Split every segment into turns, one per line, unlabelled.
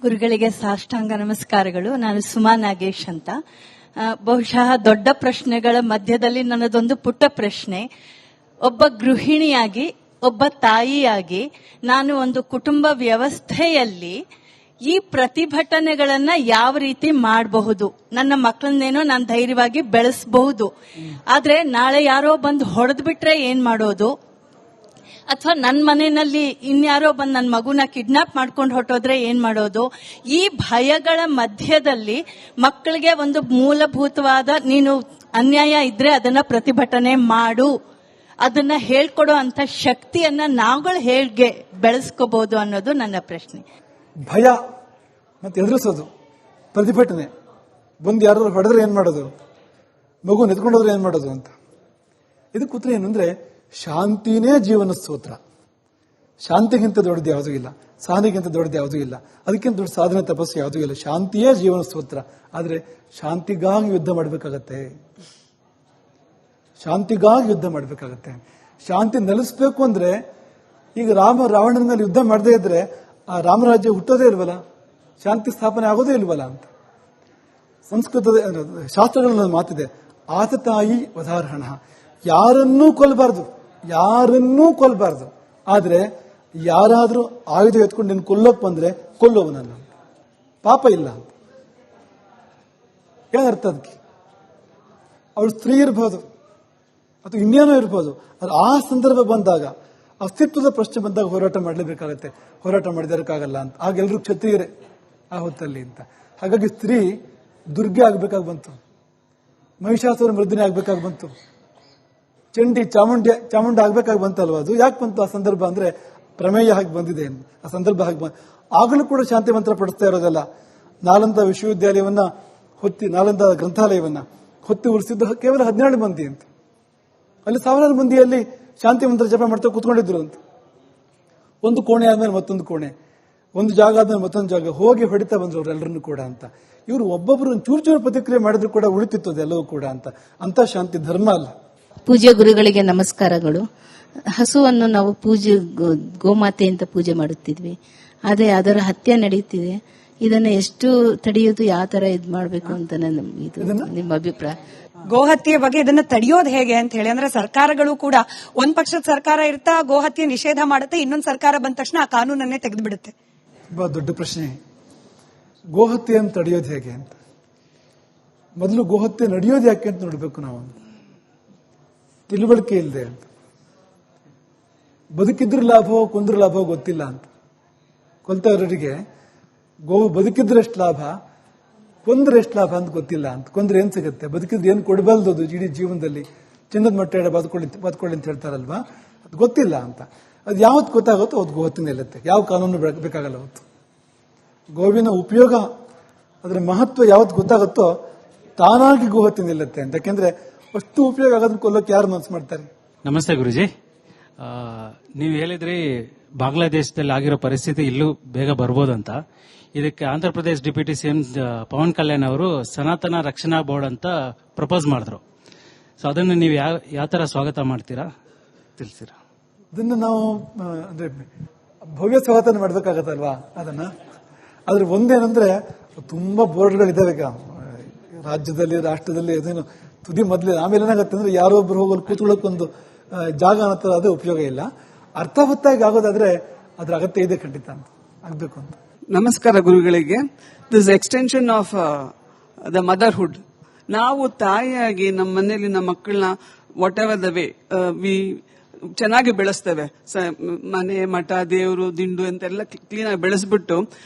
ಗುರುಗಳಿಗೆ ಸಾಷ್ಟಾಂಗ ನಮಸ್ಕಾರಗಳು. ನಾನು ಸುಮಾ ನಾಗೇಶ್ ಅಂತ. ಬಹುಶಃ ದೊಡ್ಡ ಪ್ರಶ್ನೆಗಳ ಮಧ್ಯದಲ್ಲಿ ನನ್ನದೊಂದು ಪುಟ್ಟ ಪ್ರಶ್ನೆ. ಒಬ್ಬ ಗೃಹಿಣಿಯಾಗಿ, ಒಬ್ಬ ತಾಯಿಯಾಗಿ ನಾನು ಒಂದು ಕುಟುಂಬ ವ್ಯವಸ್ಥೆಯಲ್ಲಿ ಈ ಪ್ರತಿಭಟನೆಗಳನ್ನ ಯಾವ ರೀತಿ ಮಾಡಬಹುದು? ನನ್ನ ಮಕ್ಕಳನ್ನೇನೋ ನಾನು ಧೈರ್ಯವಾಗಿ ಬೆಳೆಸಬಹುದು, ಆದ್ರೆ ನಾಳೆ ಯಾರೋ ಬಂದು ಹೊಡೆದು ಬಿಟ್ರೆ ಏನ್ ಮಾಡೋದು? ಅಥವಾ ನನ್ನ ಮನೆಯಲ್ಲಿ ಇನ್ಯಾರೋ ಬಂದು ನನ್ನ ಮಗುನ ಕಿಡ್ನಾಪ್ ಮಾಡ್ಕೊಂಡು ಹೊಟ್ಟೋದ್ರೆ ಏನ್ ಮಾಡೋದು? ಈ ಭಯಗಳ ಮಧ್ಯದಲ್ಲಿ ಮಕ್ಕಳಿಗೆ ಒಂದು ಮೂಲಭೂತವಾದ, ನೀನು ಅನ್ಯಾಯ ಇದ್ರೆ ಅದನ್ನ ಪ್ರತಿಭಟನೆ ಮಾಡು, ಅದನ್ನ ಹೇಳ್ಕೊಡೋ ಅಂತ ಶಕ್ತಿಯನ್ನ ನಾವುಗಳು ಹೇಗೆ ಬೆಳೆಸ್ಕೋಬಹುದು ಅನ್ನೋದು ನನ್ನ ಪ್ರಶ್ನೆ.
ಭಯ ಮತ್ತೆ ಎದುರಿಸೋದು, ಪ್ರತಿಭಟನೆ. ಬಂದು ಯಾರು ಹೊಡೆದ್ರೆ ಏನ್ ಮಾಡೋದು, ಮಗು ನೆತ್ಕೊಂಡೋದ್ರೆ ಏನ್ ಮಾಡೋದು ಅಂತ. ಇದಕ್ಕೆ ಉತ್ತರ ಏನಂದ್ರೆ, ಶಾಂತಿನೇ ಜೀವನ ಸ್ತೋತ್ರ. ಶಾಂತಿಗಿಂತ ದೊಡ್ಡದು ಯಾವುದೂ ಇಲ್ಲ, ಸಹನೆಗಿಂತ ದೊಡ್ಡದು ಯಾವುದೂ ಇಲ್ಲ, ಅದಕ್ಕಿಂತ ದೊಡ್ಡ ಸಾಧನೆ ತಪಸ್ಸು ಯಾವುದೂ ಇಲ್ಲ. ಶಾಂತಿಯೇ ಜೀವನ ಸ್ತೋತ್ರ. ಆದ್ರೆ ಶಾಂತಿಗಾಗಿ ಯುದ್ಧ ಮಾಡಬೇಕಾಗತ್ತೆ, ಶಾಂತಿಗಾಗಿ ಯುದ್ಧ ಮಾಡಬೇಕಾಗತ್ತೆ. ಶಾಂತಿ ನೆಲೆಸಬೇಕು ಅಂದ್ರೆ, ಈಗ ರಾವಣನ ಮೇಲೆ ಯುದ್ಧ ಮಾಡದೇ ಇದ್ರೆ ಆ ರಾಮರಾಜ್ಯ ಹುಟ್ಟೋದೇ ಇಲ್ವಲ್ಲ, ಶಾಂತಿ ಸ್ಥಾಪನೆ ಆಗೋದೇ ಇಲ್ವಲ್ಲ ಅಂತ. ಸಂಸ್ಕೃತದ ಶಾಸ್ತ್ರಗಳಲ್ಲಿ ಮಾತಿದೆ, ಆತತಾಯಿ ವಧಾರ್ಹಣ. ಯಾರನ್ನೂ ಕೊಲ್ಲಬಾರ್ದು, ಯಾರನ್ನೂ ಕೊಲ್ಲಬಾರ್ದು. ಆದ್ರೆ ಯಾರಾದ್ರೂ ಆಯುಧ ಎತ್ಕೊಂಡು ನೀನು ಕೊಲ್ಲೋಕ್ ಬಂದ್ರೆ ಕೊಲ್ಲೋವನನ್ನು, ಪಾಪ ಇಲ್ಲ ಅಂತ. ಏನರ್ಥ ಅದಕ್ಕೆ? ಅವಳು ಸ್ತ್ರೀ ಇರ್ಬೋದು ಅಥವಾ ಇನ್ನೇನೋ ಇರ್ಬೋದು, ಅದು ಆ ಸಂದರ್ಭ ಬಂದಾಗ, ಅಸ್ತಿತ್ವದ ಪ್ರಶ್ನೆ ಬಂದಾಗ ಹೋರಾಟ ಮಾಡಲೇಬೇಕಾಗತ್ತೆ. ಹೋರಾಟ ಮಾಡಿದಕ್ಕಾಗಲ್ಲ ಅಂತ. ಆಗ ಎಲ್ಲರೂ ಕ್ಷತ್ರಿಯರೇ ಆ ಹೊತ್ತಲ್ಲಿ ಅಂತ. ಹಾಗಾಗಿ ಸ್ತ್ರೀ ದುರ್ಗೆ ಆಗ್ಬೇಕಾಗಿ ಬಂತು, ಮಹಿಷಾಸುರ ಮರ್ದಿನಿ ಆಗ್ಬೇಕಾಗಿ ಬಂತು, ಚಂಡಿ ಚಾಮುಂಡಿ ಆಗ್ಬೇಕಾಗಿ ಬಂತಲ್ವ. ಅದು ಯಾಕೆ ಬಂತು ಆ ಸಂದರ್ಭ ಅಂದ್ರೆ, ಪ್ರಮೇಯ ಹಾಗೆ ಬಂದಿದೆ, ಆ ಸಂದರ್ಭ ಹಾಗೆ ಆಗಲೂ ಕೂಡ ಶಾಂತಿ ಮಂತ್ರ ಪಡಿಸ್ತಾ ಇರೋದಲ್ಲ. ನಾಲಂದ ವಿಶ್ವವಿದ್ಯಾಲಯವನ್ನ ಹೊತ್ತಿ, ನಾಲಂದ ಗ್ರಂಥಾಲಯವನ್ನ ಹೊತ್ತಿ ಉಳಿಸಿದ್ದು ಕೇವಲ 17 ಮಂದಿ ಅಂತ. ಅಲ್ಲಿ ಸಾವಿರಾರು ಮಂದಿಯಲ್ಲಿ ಶಾಂತಿ ಮಂತ್ರ ಜಪ ಮಾಡ್ತಾ ಕೂತ್ಕೊಂಡಿದ್ರು ಅಂತ. ಒಂದು ಕೋಣೆ ಆದ್ಮೇಲೆ ಮತ್ತೊಂದು ಕೋಣೆ, ಒಂದು ಜಾಗ ಆದ್ಮೇಲೆ ಮತ್ತೊಂದು ಜಾಗ ಹೋಗಿ ಹೊಡಿತಾ ಬಂದ್ರು ಅವರೆಲ್ಲರನ್ನು ಕೂಡ ಅಂತ. ಇವರು ಒಬ್ಬೊಬ್ರು ಚೂರು ಪ್ರತಿಕ್ರಿಯೆ ಮಾಡಿದ್ರು ಕೂಡ ಉಳಿತಿತ್ತು ಅದೆಲ್ಲವೂ ಕೂಡ ಅಂತ ಶಾಂತಿ ಧರ್ಮ ಅಲ್ಲ.
ಪೂಜ್ಯ ಗುರುಗಳಿಗೆ ನಮಸ್ಕಾರಗಳು. ಹಸುವನ್ನು ನಾವು ಗೋಮಾತೆ ಅಂತ ಪೂಜೆ ಮಾಡುತ್ತಿದ್ವಿ, ಆದ್ರೆ ಅದರ ಹತ್ಯೆ ನಡೆಯುತ್ತಿದೆ. ಇದನ್ನ ಎಷ್ಟು ತಡೆಯೋದು, ಯಾವ ತರ ಇದ್ ಮಾಡಬೇಕು ಅಂತ ನಿಮ್ಮ ಅಭಿಪ್ರಾಯ?
ಗೋಹತ್ಯೆ ಬಗ್ಗೆ ಇದನ್ನ ತಡೆಯೋದು ಹೇಗೆ ಅಂತ ಹೇಳಿ, ಅಂದ್ರೆ ಸರ್ಕಾರಗಳು ಕೂಡ, ಒಂದ್ ಪಕ್ಷದ ಸರ್ಕಾರ ಇರ್ತಾ ಗೋಹತ್ಯೆ ನಿಷೇಧ ಮಾಡುತ್ತೆ, ಇನ್ನೊಂದು ಸರ್ಕಾರ ಬಂದ ತಕ್ಷಣ ಆ ಕಾನೂನನ್ನೇ ತೆಗೆದು ಬಿಡುತ್ತೆ.
ತುಂಬಾ ದೊಡ್ಡ ಪ್ರಶ್ನೆ, ಗೋಹತ್ಯೆಯನ್ನು ತಡೆಯೋದು ಹೇಗೆ ಅಂತ. ಮೊದಲು ಗೋಹತ್ಯೆ ನಡೆಯೋದು ಯಾಕೆ ಅಂತ ನೋಡ್ಬೇಕು ನಾವು. ತಿಳುವಳಿಕೆ ಇಲ್ಲದೆ ಅಂತ. ಬದುಕಿದ್ರ ಲಾಭವೋ ಕೊಂದ್ರ ಲಾಭವೋ ಗೊತ್ತಿಲ್ಲ ಅಂತ. ಕೊಲ್ತಾ ಇರೋರಿಗೆ ಗೋವು ಬದುಕಿದ್ರೆ ಎಷ್ಟು ಲಾಭ, ಕೊಂದ್ರೆ ಎಷ್ಟು ಲಾಭ ಅಂತ ಗೊತ್ತಿಲ್ಲ ಅಂತ. ಕೊಂದ್ರೆ ಏನ್ ಸಿಗುತ್ತೆ, ಬದುಕಿದ್ರೆ ಏನ್ ಕೊಡಬಲ್ದು ಇಡೀ ಜೀವನದಲ್ಲಿ, ಚಿನ್ನದ ಮಟ್ಟ ಬದುಕೊಳ್ಳಿ ಅಂತ ಹೇಳ್ತಾರಲ್ವಾ, ಅದು ಗೊತ್ತಿಲ್ಲ ಅಂತ. ಅದು ಯಾವತ್ತು ಗೊತ್ತಾಗುತ್ತೋ ಅದು ಗೋಹತ್ಯೆ ನಿಲ್ಲುತ್ತೆ, ಯಾವ ಕಾನೂನು ಬೇಕಾಗಲ್ಲ ಅವತ್ತು. ಗೋವಿನ ಉಪಯೋಗ, ಅದರ ಮಹತ್ವ ಯಾವತ್ತು ಗೊತ್ತಾಗುತ್ತೋ ತಾನಾಗಿ ಗೋಹತ್ಯೆ ನಿಲ್ಲುತ್ತೆ ಅಂತ. ಯಾಕೆಂದ್ರೆ ಅಷ್ಟು ಉಪಯೋಗ ಆಗೋದನ್ನ ಕೊಲ್ಲೋಕೆ ಯಾರು ಮನಸ್ಸು ಮಾಡ್ತಾರೆ?
ನಮಸ್ತೆ ಗುರುಜಿ. ನೀವು ಹೇಳಿದ್ರಿ ಬಾಂಗ್ಲಾದೇಶದಲ್ಲಿ ಆಗಿರೋ ಪರಿಸ್ಥಿತಿ ಇಲ್ಲೂ ಬೇಗ ಬರ್ಬೋದು ಅಂತ. ಇದಕ್ಕೆ ಆಂಧ್ರ ಪ್ರದೇಶ ಡಿಪ್ಯೂಟಿ ಸಿಎಂ ಪವನ್ ಕಲ್ಯಾಣ್ ಅವರು ಸನಾತನ ರಕ್ಷಣಾ ಬೋರ್ಡ್ ಅಂತ ಪ್ರಪೋಸ್ ಮಾಡಿದ್ರು. ಸೊ ಅದನ್ನು ನೀವು ಯಾವ ತರ ಸ್ವಾಗತ ಮಾಡ್ತೀರಾ, ತಿಳಿಸಿರಾ?
ಅದನ್ನ ನಾವು ಅಂದ್ರೆ ಭವ್ಯ ಸ್ವಾಗತ ಮಾಡಬೇಕಾಗತ್ತಲ್ವಾ ಅದನ್ನ. ಆದ್ರೆ ಒಂದೇನಂದ್ರೆ, ತುಂಬಾ ಬೋರ್ಡ್ಗಳಿದ್ದಾವೆ ಈಗ ರಾಜ್ಯದಲ್ಲಿ, ರಾಷ್ಟ್ರದಲ್ಲಿ. ಅದೇನು ತುದಿ ಮೊದಲೇ, ಆಮೇಲೆ ಏನಾಗುತ್ತೆ ಅಂದ್ರೆ ಯಾರೊಬ್ರು ಹೋಗಲು ಕೂತ್ಕೊಳ್ಳೋಕೊಂದು ಜಾಗ ಅನ್ನೋ ಅದೇ ಉಪಯೋಗ ಇಲ್ಲ. ಅರ್ಥವತ್ತಾಗಿ ಆಗೋದಾದ್ರೆ ಅದ್ರ ಅಗತ್ಯ ಇದೆ ಖಂಡಿತ ಅಂತ, ಆಗ್ಬೇಕು ಅಂತ.
ನಮಸ್ಕಾರ ಗುರುಗಳಿಗೆ. This extension of the motherhood. ನಾವು ತಾಯಿಯಾಗಿ ನಮ್ಮ ಮನೆಯಲ್ಲಿ ನಮ್ಮ ಮಕ್ಕಳನ್ನ what ever the way we ಚೆನ್ನಾಗಿ ಬೆಳೆಸ್ತೇವೆ. ಮನೆ, ಮಠ, ದೇವರು, ದಿಂಡು ಅಂತೆಲ್ಲ ಕ್ಲೀನ್ ಆಗಿ ಬೆಳೆಸ್ಬಿಟ್ಟು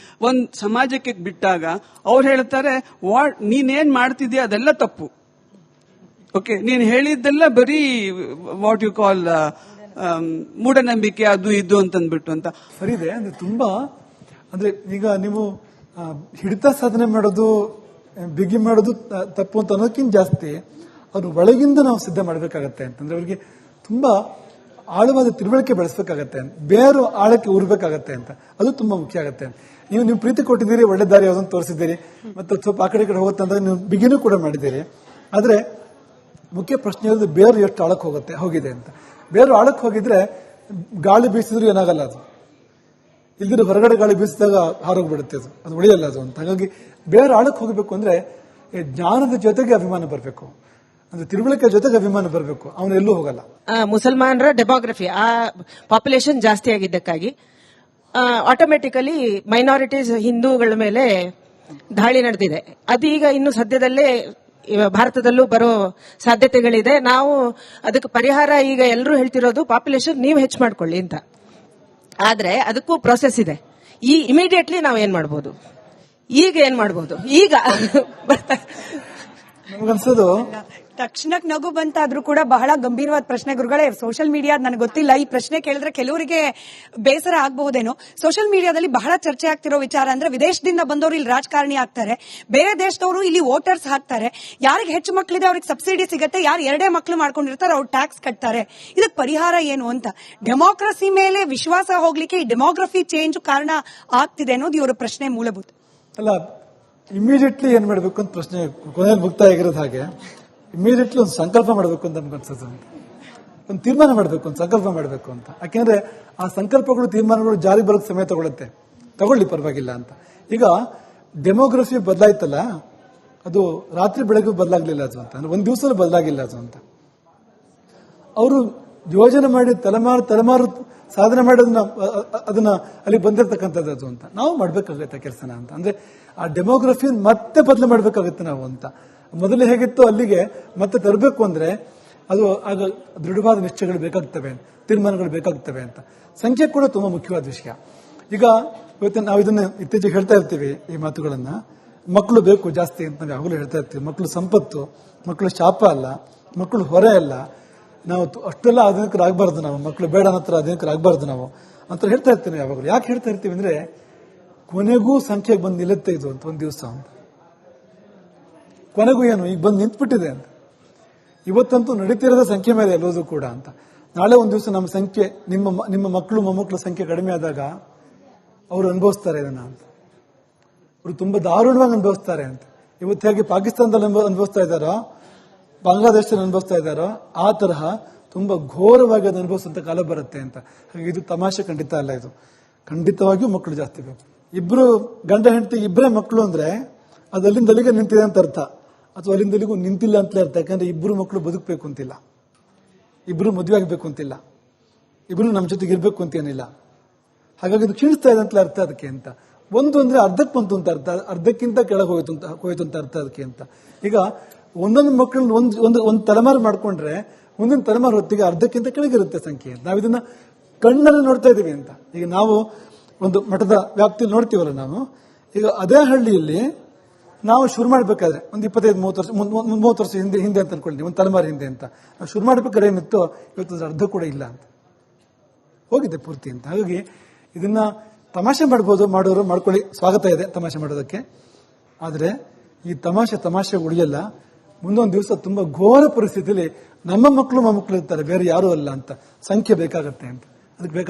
ಒಂದ್ ಸಮಾಜಕ್ಕೆ ಬಿಟ್ಟಾಗ ಅವ್ರು ಹೇಳ್ತಾರೆ, ನೀನೇನ್ ಮಾಡ್ತಿದ್ಯಾ ಅದೆಲ್ಲ ತಪ್ಪು. ಓಕೆ, ನೀನ್ ಹೇಳಿದ್ದೆಲ್ಲ ಬರೀ ವಾಟ್ ಯು ಕಾಲ್ ಮೂಢನಂಬಿಕೆ, ಅದು ಇದು ಅಂತಂದ್ಬಿಟ್ಟು ಅಂತ.
ಸರಿದೆ ಅಂದ್ರೆ ತುಂಬಾ, ಅಂದ್ರೆ ಈಗ ನೀವು ಹಿಡಿತ ಸಾಧನೆ ಮಾಡೋದು, ಬಿಗಿ ಮಾಡೋದು ತಪ್ಪು ಅಂತ ಅನ್ನೋದಕ್ಕಿಂತ ಜಾಸ್ತಿ ಅವ್ರು ಒಳಗಿಂದ ನಾವು ಸಿದ್ಧ ಮಾಡಬೇಕಾಗತ್ತೆ ಅಂತಂದ್ರೆ, ಅವ್ರಿಗೆ ತುಂಬಾ ಆಳವಾದ ತಿಳುವಳಿಕೆ ಬೆಳೆಸಬೇಕಾಗತ್ತೆ, ಬೇರು ಆಳಕ್ಕೆ ಊರ್ಬೇಕಾಗತ್ತೆ ಅಂತ. ಅದು ತುಂಬಾ ಮುಖ್ಯ ಆಗತ್ತೆ. ನೀವು ಪ್ರೀತಿ ಕೊಟ್ಟಿದ್ದೀರಿ, ಒಳ್ಳೆ ದಾರಿ ಯಾವುದನ್ನು ತೋರಿಸಿದ್ದೀರಿ, ಮತ್ತೆ ಸ್ವಲ್ಪ ಆ ಕಡೆ ಹೋಗುತ್ತೆ ಅಂತ ನೀವು ಬಿಗಿನೂ ಕೂಡ ಮಾಡಿದ್ದೀರಿ. ಆದ್ರೆ ಮುಖ್ಯ ಪ್ರಶ್ನೆ ಇರೋದು ಬೇರು ಎಷ್ಟು ಆಳಕ್ಕೆ ಹೋಗಿದೆ ಅಂತ. ಬೇರು ಆಳಕ್ಕೆ ಹೋಗಿದ್ರೆ ಗಾಳಿ ಬೀಸಿದ್ರು ಏನಾಗಲ್ಲ, ಅದು ಇಲ್ದಿರ ಹೊರಗಡೆ ಗಾಳಿ ಬೀಸಿದಾಗ ಹಾರೋಗ್ಬಿಡುತ್ತೆ, ಅದು ಉಳಿಯಲ್ಲ ಅದು ಅಂತ. ಹಾಗಾಗಿ ಬೇರೆ ಆಳಕ್ಕೆ ಹೋಗಬೇಕು ಅಂದ್ರೆ ಈ ಜ್ಞಾನದ ಜೊತೆಗೆ ಅಭಿಮಾನ ಬರಬೇಕು, ಅಂದ್ರೆ ತಿಳುವಳಿಕೆ ಜೊತೆಗೆ ಅಭಿಮಾನ ಬರಬೇಕು, ಅವನು ಎಲ್ಲೂ ಹೋಗಲ್ಲ.
ಮುಸಲ್ಮಾನರ ಡೆಮೋಗ್ರಫಿ ಆ ಪಾಪ್ಯುಲೇಷನ್ ಜಾಸ್ತಿ ಆಗಿದ್ದಕ್ಕಾಗಿ ಆಟೋಮೆಟಿಕಲಿ ಮೈನಾರಿಟೀಸ್ ಹಿಂದೂಗಳ ಮೇಲೆ ದಾಳಿ ನಡೆದಿದೆ. ಅದೀಗ ಇನ್ನು ಸದ್ಯದಲ್ಲೇ ಭಾರತದಲ್ಲೂ ಬರೋ ಸಾಧ್ಯತೆಗಳಿದೆ. ನಾವು ಅದಕ್ಕೆ ಪರಿಹಾರ ಈಗ ಎಲ್ಲರೂ ಹೇಳ್ತಿರೋದು ಪಾಪ್ಯುಲೇಷನ್ ನೀವು ಹೆಚ್ಚು ಮಾಡ್ಕೊಳ್ಳಿ ಅಂತ. ಆದ್ರೆ ಅದಕ್ಕೂ ಪ್ರೊಸೆಸ್ ಇದೆ. ಈ ಇಮಿಡಿಯೇಟ್ಲಿ ನಾವು ಏನ್ ಮಾಡ್ಬೋದು, ಈಗ ಏನ್ ಮಾಡ್ಬೋದು, ಈಗ
ನಮಗನ್ಸೋದು
ತಕ್ಷಣಕ್ಕೆ ನಗು ಬಂತಾದ್ರೂ ಕೂಡ ಬಹಳ ಗಂಭೀರವಾದ ಪ್ರಶ್ನೆ ಗುರುಗಳೇ. ಸೋಷಿಯಲ್ ಮೀಡಿಯಾ ನನಗೆ ಗೊತ್ತಿಲ್ಲ, ಈ ಪ್ರಶ್ನೆ ಕೇಳಿದ್ರೆ ಕೆಲವರಿಗೆ ಬೇಸರ ಆಗಬಹುದೇನೋ. ಸೋಷಿಯಲ್ ಮೀಡಿಯಾದಲ್ಲಿ ಬಹಳ ಚರ್ಚೆ ಆಗ್ತಿರೋ ವಿಚಾರ ಅಂದ್ರೆ ವಿದೇಶದಿಂದ ಬಂದವರು ಇಲ್ಲಿ ರಾಜಕಾರಣಿ ಆಗ್ತಾರೆ, ಬೇರೆ ದೇಶದವರು ಇಲ್ಲಿ ವೋಟರ್ಸ್ ಹಾಕ್ತಾರೆ, ಯಾರಿಗೆ ಹೆಚ್ಚು ಮಕ್ಕಳಿದೆ ಅವ್ರಿಗೆ ಸಬ್ಸಿಡಿ ಸಿಗುತ್ತೆ, ಯಾರು ಎರಡೇ ಮಕ್ಕಳು ಮಾಡ್ಕೊಂಡಿರ್ತಾರೆ ಅವ್ರು ಟ್ಯಾಕ್ಸ್ ಕಟ್ತಾರೆ. ಇದಕ್ಕೆ ಪರಿಹಾರ ಏನು ಅಂತ, ಡೆಮೋಕ್ರಸಿ ಮೇಲೆ ವಿಶ್ವಾಸ ಹೋಗ್ಲಿಕ್ಕೆ ಈ ಡೆಮೋಗ್ರಫಿ ಚೇಂಜ್ ಕಾರಣ ಆಗ್ತಿದೆ ಅನ್ನೋದು ಇವರ ಪ್ರಶ್ನೆ ಮೂಲಭೂತ.
ಅಲ್ಲ, ಇಮಿಡಿಯೇಟ್ಲಿ ಏನ್ ಮಾಡಬೇಕು ಅಂತ ಪ್ರಶ್ನೆ ಕೊನೆಯಲ್ಲಿ ಮುಕ್ತಾಯ ಆಗಿರೋದು. ಹಾಗೆ ಇಮಿಡಿಯೇಟ್ಲಿ ಒಂದು ಸಂಕಲ್ಪ ಮಾಡಬೇಕು ಅಂತ ನಮ್ಗನ್ಸುತ್ತೆ, ಒಂದು ತೀರ್ಮಾನ ಮಾಡಬೇಕು, ಒಂದು ಸಂಕಲ್ಪ ಮಾಡಬೇಕು ಅಂತ. ಯಾಕೆಂದ್ರೆ ಆ ಸಂಕಲ್ಪಗಳು ತೀರ್ಮಾನಗಳು ಜಾರಿ ಬರೋಕ್ಕೆ ಸಮಯ ತಗೊಳ್ಳಿ ಪರವಾಗಿಲ್ಲ ಅಂತ. ಈಗ ಡೆಮೋಗ್ರಫಿ ಬದಲಾಯ್ತಲ್ಲ, ಅದು ರಾತ್ರಿ ಬೆಳಗ್ಗೆ ಬದಲಾಗ್ಲಿಲ್ಲ ಅದು ಅಂತ, ಒಂದ್ ದಿವಸ ಬದಲಾಗಿಲ್ಲ ಅದು ಅಂತ. ಅವರು ಯೋಜನೆ ಮಾಡಿ ತಲೆಮಾರು ಸಾಧನೆ ಮಾಡಿ ಅದನ್ನ ಅಲ್ಲಿ ಬಂದಿರತಕ್ಕಂಥದ್ದು ಅದು ಅಂತ. ನಾವು ಮಾಡ್ಬೇಕಾಗತ್ತೆ ಕೆಲಸನ ಅಂತ. ಅಂದ್ರೆ ಆ ಡೆಮೋಗ್ರಫಿ ಮತ್ತೆ ಬದಲು ಮಾಡ್ಬೇಕಾಗತ್ತೆ ನಾವು ಅಂತ. ಮೊದಲು ಹೇಗಿತ್ತು ಅಲ್ಲಿಗೆ ಮತ್ತೆ ತರಬೇಕು ಅಂದ್ರೆ ಅದು ಆಗ ದೃಢವಾದ ನಿಶ್ಚಯಗಳು ಬೇಕಾಗ್ತವೆ, ತೀರ್ಮಾನಗಳು ಬೇಕಾಗ್ತವೆ ಅಂತ. ಸಂಖ್ಯೆ ಕೂಡ ತುಂಬಾ ಮುಖ್ಯವಾದ ವಿಷಯ. ಈಗ ಇವತ್ತು ನಾವು ಇದನ್ನ ಇತ್ತೀಚೆಗೆ ಹೇಳ್ತಾ ಇರ್ತೀವಿ, ಈ ಮಾತುಗಳನ್ನ. ಮಕ್ಕಳು ಬೇಕು ಜಾಸ್ತಿ ಅಂತ ನಾವು ಯಾವಾಗಲೂ ಹೇಳ್ತಾ ಇರ್ತೀವಿ. ಮಕ್ಕಳು ಸಂಪತ್ತು, ಮಕ್ಕಳು ಶಾಪ ಅಲ್ಲ, ಮಕ್ಕಳು ಹೊರೆ ಅಲ್ಲ. ನಾವು ಅಷ್ಟೆಲ್ಲ ಆಧುನಿಕರಾಗಬಾರ್ದು, ನಾವು ಮಕ್ಕಳು ಬೇಡ ಅನ್ನತ್ರ ಆಧುನಿಕರಾಗಬಾರ್ದು ನಾವು ಅಂತ ಹೇಳ್ತಾ ಇರ್ತೀವಿ ಯಾವಾಗಲೂ. ಯಾಕೆ ಹೇಳ್ತಾ ಇರ್ತೀವಿ ಅಂದ್ರೆ ಕೊನೆಗೂ ಸಂಖ್ಯೆಗೆ ಬಂದು ನಿಲ್ಲುತ್ತೆ ಇದು ಅಂತ ಒಂದು ದಿವಸ ಅಂತ. ಕೊನೆಗೂ ಏನು ಈಗ ಬಂದು ನಿಂತ್ಬಿಟ್ಟಿದೆ ಅಂತ. ಇವತ್ತಂತೂ ನಡೀತಿರೋದ ಸಂಖ್ಯೆ ಮೇಲೆ ಎಲ್ಲೋದು ಕೂಡ ಅಂತ. ನಾಳೆ ಒಂದು ದಿವಸ ನಮ್ಮ ಸಂಖ್ಯೆ, ನಿಮ್ಮ ಮಕ್ಕಳು ಮೊಮ್ಮಕ್ಕಳ ಸಂಖ್ಯೆ ಕಡಿಮೆ ಆದಾಗ ಅವರು ಅನುಭವಿಸ್ತಾರೆ ಇದನ್ನ ಅಂತ. ಅವರು ತುಂಬಾ ದಾರುಣವಾಗಿ ಅನುಭವಿಸ್ತಾರೆ ಅಂತ. ಇವತ್ತು ಹೇಗೆ ಪಾಕಿಸ್ತಾನದಲ್ಲಿ ಅನುಭವಿಸ್ತಾ ಇದ್ದಾರೋ, ಬಾಂಗ್ಲಾದೇಶದಲ್ಲಿ ಅನುಭವಿಸ್ತಾ ಇದ್ದಾರೋ, ಆ ತರಹ ತುಂಬಾ ಘೋರವಾಗಿ ಅದು ಅನುಭವಿಸುವಂತ ಕಾಲ ಬರುತ್ತೆ ಅಂತ. ಹಾಗೆ ಇದು ತಮಾಷೆ ಖಂಡಿತ ಅಲ್ಲ. ಇದು ಖಂಡಿತವಾಗಿಯೂ ಮಕ್ಕಳು ಜಾಸ್ತಿ ಬೇಕು. ಇಬ್ರು ಗಂಡ ಹೆಂಡತಿ ಇಬ್ಬರೇ ಮಕ್ಕಳು ಅಂದ್ರೆ ಅದು ಅಲ್ಲಿಂದ ಅಲ್ಲಿಗೆ ನಿಂತಿದೆ ಅಂತ ಅರ್ಥ, ಅಥವಾ ಅಲ್ಲಿಂದ ಅಲ್ಲಿಗೂ ನಿಂತಿಲ್ಲ ಅಂತಲೇ ಅರ್ಥ. ಯಾಕಂದ್ರೆ ಇಬ್ರು ಮಕ್ಕಳು ಬದುಕಬೇಕು ಅಂತಿಲ್ಲ, ಇಬ್ರು ಮದುವೆ ಆಗಬೇಕು ಅಂತಿಲ್ಲ, ಇಬ್ರು ನಮ್ಮ ಜೊತೆಗೆ ಇರ್ಬೇಕು ಅಂತೇನಿಲ್ಲ. ಹಾಗಾಗಿ ಇದು ಕ್ಷೀಣಿಸ್ತಾ ಇದೆ ಅಂತಲೇ ಅರ್ಥ ಅದಕ್ಕೆ ಅಂತ. ಒಂದು ಅಂದ್ರೆ ಅರ್ಧಕ್ಕೆ ಬಂತು ಅಂತ ಅರ್ಥ, ಅರ್ಧಕ್ಕಿಂತ ಕೆಳಗೆ ಹೋಯ್ತು ಅಂತ ಅರ್ಥ ಅದಕ್ಕೆ ಅಂತ. ಈಗ ಒಂದೊಂದು ಮಕ್ಕಳನ್ನ ಒಂದು ತಲೆಮಾರು ಮಾಡ್ಕೊಂಡ್ರೆ ಮುಂದಿನ ತಲೆಮಾರು ಹೊತ್ತಿಗೆ ಅರ್ಧಕ್ಕಿಂತ ಕೆಳಗಿರುತ್ತೆ ಸಂಖ್ಯೆ. ನಾವು ಇದನ್ನ ಕಣ್ಣಲ್ಲಿ ನೋಡ್ತಾ ಇದೀವಿ ಅಂತ. ಈಗ ನಾವು ಒಂದು ಮಠದ ವ್ಯಾಪ್ತಿಯಲ್ಲಿ ನೋಡ್ತೀವಲ್ಲ ನಾವು. ಈಗ ಅದೇ ಹಳ್ಳಿಯಲ್ಲಿ ನಾವು ಶುರು ಮಾಡ್ಬೇಕಾದ್ರೆ ಒಂದು 25-30 ವರ್ಷ ಹಿಂದೆ ಅಂತ ಅನ್ಕೊಳ್ಳಿ, ಒಂದು ತಲೆಮಾರು ಹಿಂದೆ ಅಂತ ನಾವು ಶುರು ಮಾಡ್ಬೇಕಾದ್ರೆ ಏನಿತ್ತು, ಇವತ್ತು ಅರ್ಧ ಕೂಡ ಇಲ್ಲ ಅಂತ ಹೋಗಿದೆ ಪೂರ್ತಿ ಅಂತ. ಹಾಗಾಗಿ ಇದನ್ನ ತಮಾಷೆ ಮಾಡ್ಬೋದು, ಮಾಡೋರು ಮಾಡ್ಕೊಳ್ಳಿ, ಸ್ವಾಗತ ಇದೆ ತಮಾಷೆ ಮಾಡೋದಕ್ಕೆ. ಆದ್ರೆ ಈ ತಮಾಷೆ ಉಳಿಯಲ್ಲ. ಮುಂದೊಂದು ದಿವಸ ತುಂಬಾ ಘೋರ ಪರಿಸ್ಥಿತಿಯಲ್ಲಿ ನಮ್ಮ ಮಕ್ಕಳು ಮೊಮ್ಮಕ್ಕಳು ಇರ್ತಾರೆ, ಬೇರೆ ಯಾರೂ ಅಲ್ಲ ಅಂತ. ಸಂಖ್ಯೆ ಬೇಕಾಗತ್ತೆ ಅಂತ. ಅದಕ್ಕೆ ಬೇಕಾದ